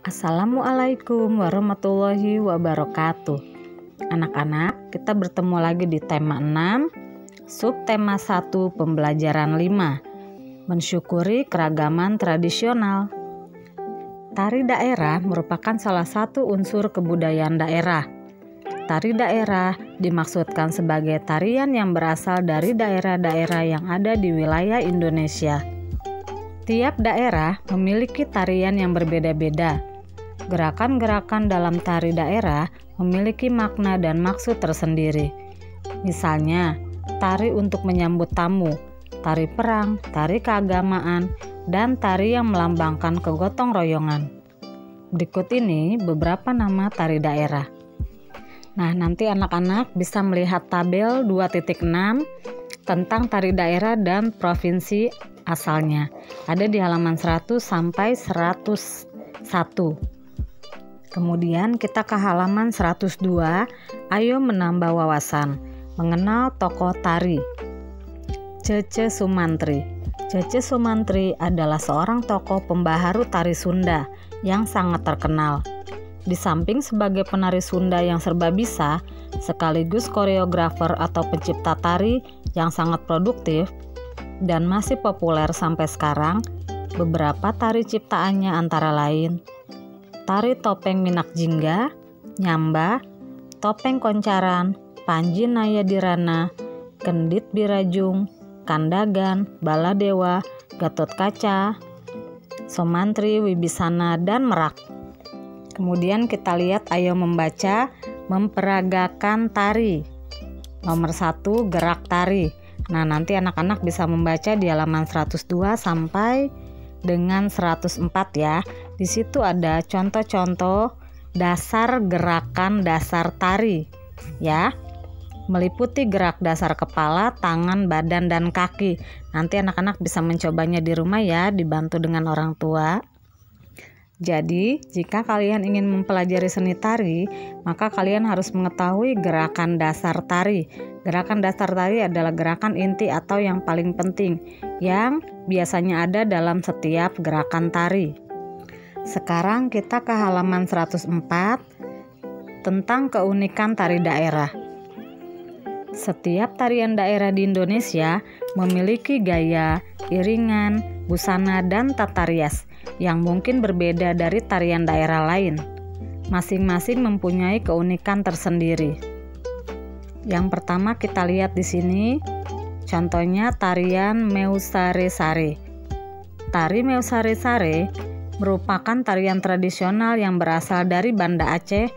Assalamualaikum warahmatullahi wabarakatuh. Anak-anak, kita bertemu lagi di tema 6, subtema 1 pembelajaran 5, mensyukuri keragaman tradisional. Tari daerah merupakan salah satu unsur kebudayaan daerah. Tari daerah dimaksudkan sebagai tarian yang berasal dari daerah-daerah yang ada di wilayah Indonesia. Tiap daerah memiliki tarian yang berbeda-beda. Gerakan-gerakan dalam tari daerah memiliki makna dan maksud tersendiri. Misalnya, tari untuk menyambut tamu, tari perang, tari keagamaan, dan tari yang melambangkan kegotong royongan. Berikut ini beberapa nama tari daerah. Nah, nanti anak-anak bisa melihat tabel 2.6 tentang tari daerah dan provinsi asalnya. Ada di halaman 100 sampai 101. Kemudian kita ke halaman 102, ayo menambah wawasan, mengenal tokoh tari. Cece Sumantri. Cece Sumantri adalah seorang tokoh pembaharu tari Sunda yang sangat terkenal. Di samping sebagai penari Sunda yang serba bisa, sekaligus koreografer atau pencipta tari yang sangat produktif dan masih populer sampai sekarang, beberapa tari ciptaannya antara lain tari topeng Minak Jingga, Nyamba, topeng Koncaran, Panji Nayadirana, Kendit Birajung, Kandagan, Baladewa, Gatot Kaca, Sumantri, Wibisana, dan Merak. Kemudian kita lihat ayo membaca, memperagakan tari. Nomor 1, gerak tari. Nah, nanti anak-anak bisa membaca di halaman 102 sampai dengan 104 ya. Di situ ada contoh-contoh dasar gerakan dasar tari ya. Meliputi gerak dasar kepala, tangan, badan, dan kaki. Nanti anak-anak bisa mencobanya di rumah ya, dibantu dengan orang tua. Jadi, jika kalian ingin mempelajari seni tari, maka kalian harus mengetahui gerakan dasar tari. Gerakan dasar tari adalah gerakan inti atau yang paling penting, yang biasanya ada dalam setiap gerakan tari. Sekarang kita ke halaman 104 tentang keunikan tari daerah. Setiap tarian daerah di Indonesia memiliki gaya, iringan, busana, dan tata rias yang mungkin berbeda dari tarian daerah lain. Masing-masing mempunyai keunikan tersendiri. Yang pertama kita lihat di sini, contohnya tarian Meu Sare Sare. Tari Meu Sare Sare merupakan tarian tradisional yang berasal dari Banda Aceh,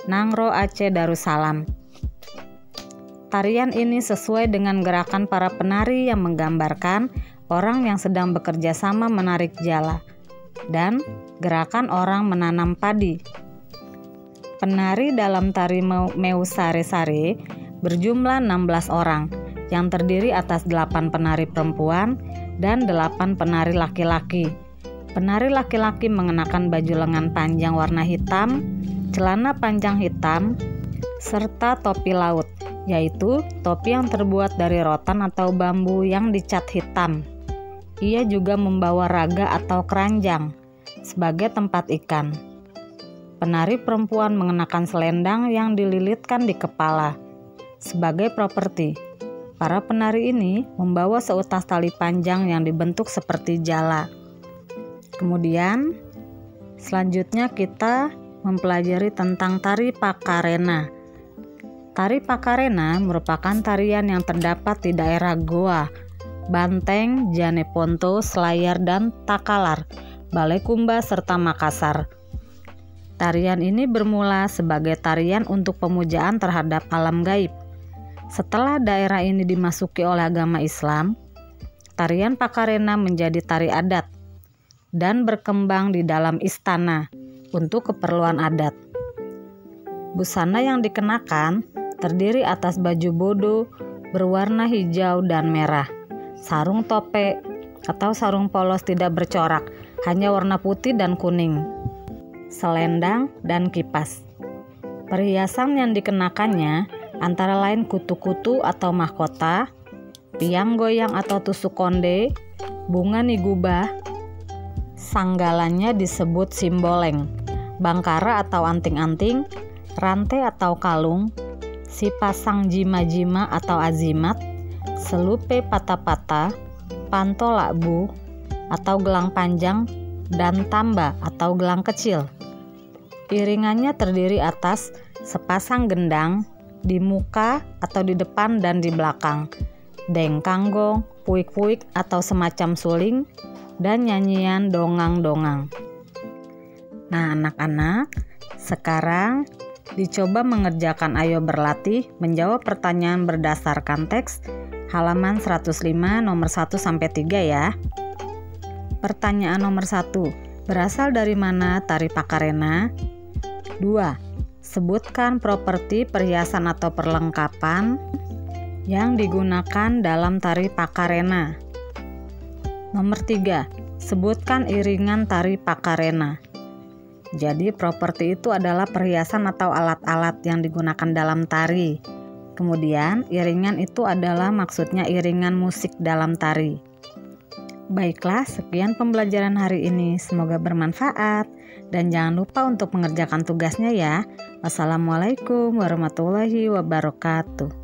Nangro Aceh Darussalam. Tarian ini sesuai dengan gerakan para penari yang menggambarkan orang yang sedang bekerja sama menarik jala dan gerakan orang menanam padi. Penari dalam tari Meu Sare Sare berjumlah 16 orang yang terdiri atas 8 penari perempuan dan 8 penari laki-laki. Penari laki-laki mengenakan baju lengan panjang warna hitam, celana panjang hitam, serta topi laut, yaitu topi yang terbuat dari rotan atau bambu yang dicat hitam. Ia juga membawa raga atau keranjang sebagai tempat ikan. Penari perempuan mengenakan selendang yang dililitkan di kepala sebagai properti. Para penari ini membawa seutas tali panjang yang dibentuk seperti jala. Kemudian selanjutnya kita mempelajari tentang tari Pakarena. Tari Pakarena merupakan tarian yang terdapat di daerah Goa, Banteng, Janeponto, Selayar, dan Takalar, Balekumba, serta Makassar. Tarian ini bermula sebagai tarian untuk pemujaan terhadap alam gaib. Setelah daerah ini dimasuki oleh agama Islam, tarian Pakarena menjadi tari adat dan berkembang di dalam istana untuk keperluan adat. Busana yang dikenakan terdiri atas baju bodo berwarna hijau dan merah, sarung tope atau sarung polos tidak bercorak, hanya warna putih dan kuning, selendang, dan kipas. Perhiasan yang dikenakannya antara lain kutu-kutu atau mahkota, piang goyang atau tusuk konde, bunga nigubah, Sanggalannya disebut simboleng, bangkara atau anting-anting, rantai atau kalung, si pasang jima-jima atau azimat, selupe pata-pata, panto lakbu atau gelang panjang, dan tamba atau gelang kecil. Iringannya terdiri atas sepasang gendang di muka atau di depan dan di belakang, dengkanggong, puik-puik atau semacam suling, dan nyanyian dongang-dongang. Nah anak-anak, sekarang dicoba mengerjakan ayo berlatih menjawab pertanyaan berdasarkan teks halaman 105 nomor 1-3 ya. Pertanyaan nomor 1, berasal dari mana tari Pakarena? 2. Sebutkan properti perhiasan atau perlengkapan yang digunakan dalam tari Pakarena. Nomor 3, sebutkan iringan tari Pakarena. Jadi properti itu adalah perhiasan atau alat-alat yang digunakan dalam tari. Kemudian iringan itu adalah maksudnya iringan musik dalam tari. Baiklah, sekian pembelajaran hari ini. Semoga bermanfaat dan jangan lupa untuk mengerjakan tugasnya ya. Wassalamualaikum warahmatullahi wabarakatuh.